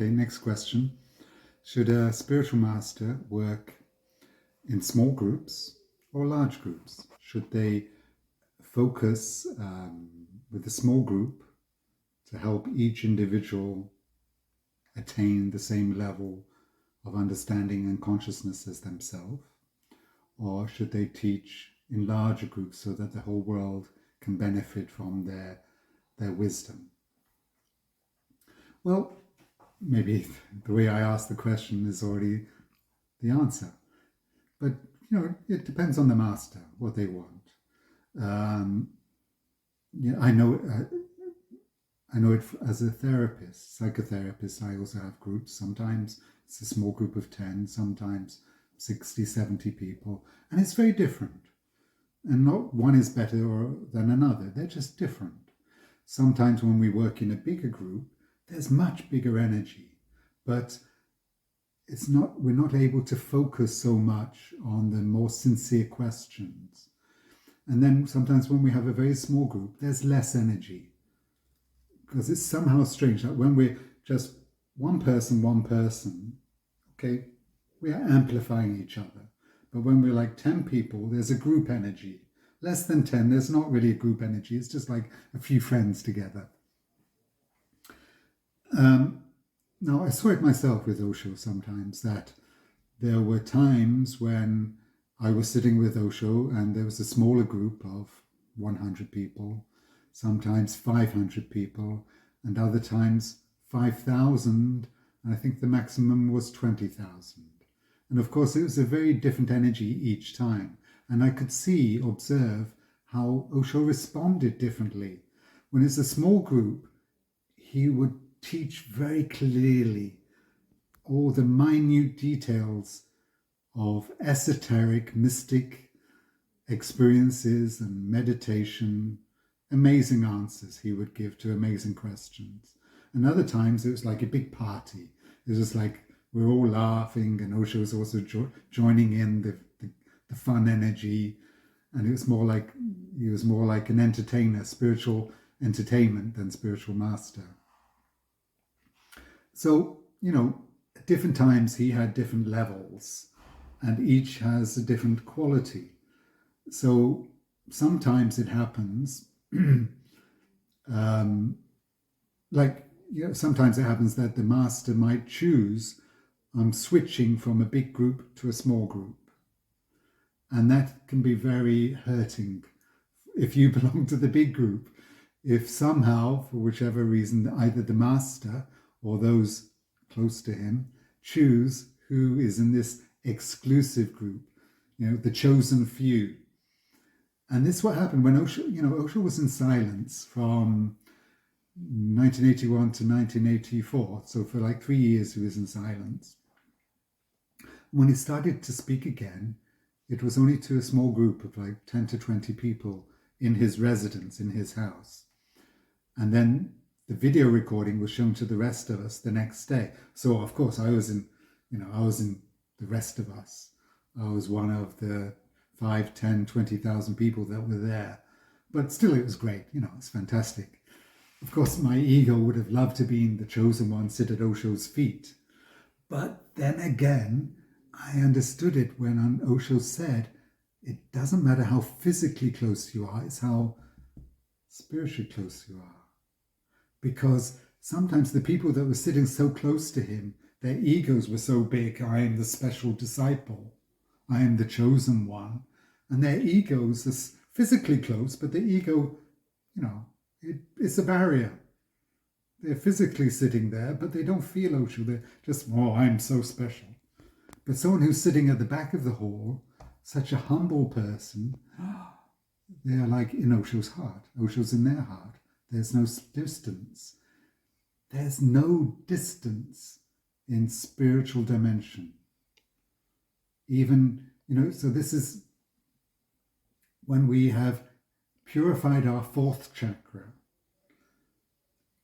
Okay, next question. Should a spiritual master work in small groups or large groups? Should they focus with a small group to help each individual attain the same level of understanding and consciousness as themselves? Or should they teach in larger groups so that the whole world can benefit from their wisdom? Well, maybe the way I ask the question is already the answer. But, it depends on the master, what they want. I know it as a therapist, psychotherapist. I also have groups. Sometimes it's a small group of 10, sometimes 60, 70 people. And it's very different. And not one is better than another. They're just different. Sometimes when we work in a bigger group, there's much bigger energy. But we're not able to focus so much on the more sincere questions. And then sometimes when we have a very small group, there's less energy. Because it's somehow strange that when we're just one person, okay, we are amplifying each other. But when we're like 10 people, there's a group energy. Less than 10, there's not really a group energy. It's just like a few friends together. Now, I saw it myself with Osho sometimes, that there were times when I was sitting with Osho and there was a smaller group of 100 people, sometimes 500 people, and other times 5,000. And I think the maximum was 20,000. And of course, it was a very different energy each time. And I could observe how Osho responded differently. When it's a small group, he would teach very clearly all the minute details of esoteric, mystic experiences and meditation, amazing answers he would give to amazing questions. And other times it was like a big party. It was just like we're all laughing, and Osho was also joining in the fun energy. And it was more like he was more like an entertainer, spiritual entertainment than spiritual master. So, at different times he had different levels, and each has a different quality. So sometimes it happens, sometimes it happens that the master might choose, I'm switching from a big group to a small group. And that can be very hurting if you belong to the big group. If somehow, for whichever reason, either the master or those close to him choose who is in this exclusive group, the chosen few. And this is what happened when Osho was in silence from 1981 to 1984. So for like 3 years he was in silence. When he started to speak again, it was only to a small group of like 10 to 20 people in his residence, in his house. And then the video recording was shown to the rest of us the next day. So of course I was in the rest of us. I was one of the 5, 10, 20,000 people that were there. But still it was great, it's fantastic. Of course my ego would have loved to be the chosen one, sit at Osho's feet. But then again, I understood it when Osho said, it doesn't matter how physically close you are, it's how spiritually close you are. Because sometimes the people that were sitting so close to him, their egos were so big. I am the special disciple. I am the chosen one. And their egos are physically close, but the ego, it's a barrier. They're physically sitting there, but they don't feel Osho. They're just, I'm so special. But someone who's sitting at the back of the hall, such a humble person, they're like in Osho's heart. Osho's in their heart. There's no distance. There's no distance in spiritual dimension. Even, so this is when we have purified our fourth chakra.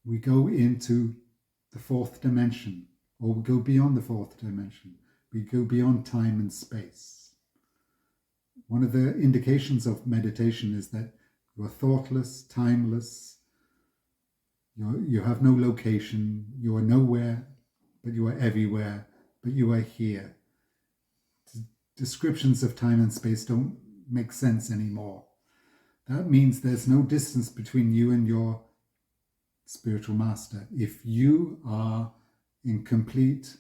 We go into the fourth dimension, or we go beyond the fourth dimension. We go beyond time and space. One of the indications of meditation is that you are thoughtless, timeless. You have no location. You are nowhere but you are everywhere, but you are here. Descriptions of time and space don't make sense anymore. That means there's no distance between you and your spiritual master. If you are in complete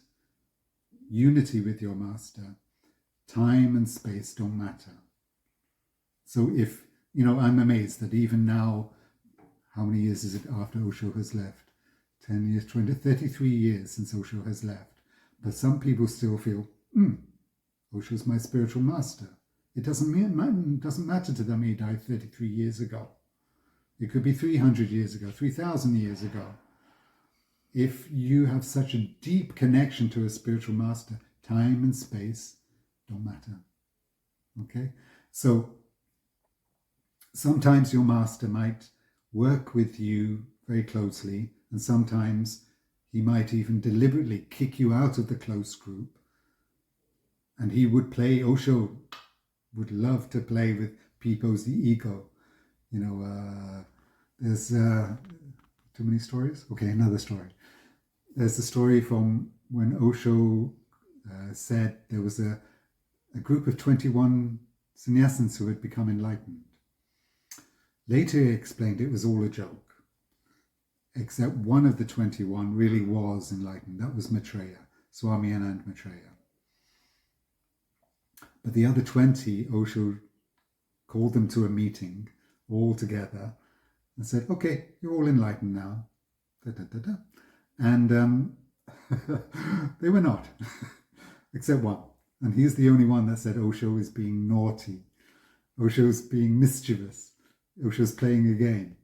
unity with your master, time and space don't matter. So if, I'm amazed that even now, how many years is it after Osho has left? 10 years, 20, 33 years since Osho has left. But some people still feel, Osho's my spiritual master. It doesn't matter to them he died 33 years ago. It could be 300 years ago, 3,000 years ago. If you have such a deep connection to a spiritual master, time and space don't matter. Okay? So sometimes your master might work with you very closely, and sometimes he might even deliberately kick you out of the close group. And he would play, Osho would love to play with people's ego. There's too many stories? Okay, another story. There's a story from when Osho said there was a group of 21 sannyasins who had become enlightened. Later he explained it was all a joke, except one of the 21 really was enlightened. That was Maitreya, Swami Anand Maitreya. But the other 20, Osho called them to a meeting all together and said, okay, you're all enlightened now. And they were not, except one. And he's the only one that said Osho is being naughty. Osho's being mischievous. Osho's playing a game.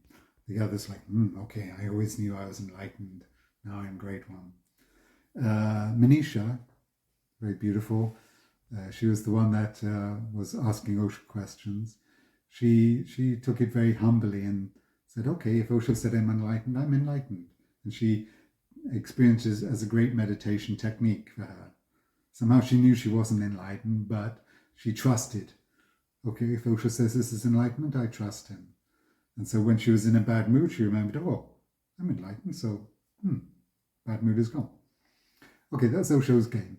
The other's like, okay, I always knew I was enlightened. Now I'm a great one. Manisha, very beautiful. She was the one that was asking Osho questions. She took it very humbly and said, okay, if Osho said I'm enlightened, I'm enlightened. And she experienced it as a great meditation technique for her. Somehow she knew she wasn't enlightened, but she trusted. Okay, if Osho says this is enlightenment, I trust him. And so when she was in a bad mood, she remembered, oh, I'm enlightened, so bad mood is gone. Okay, that's Osho's game.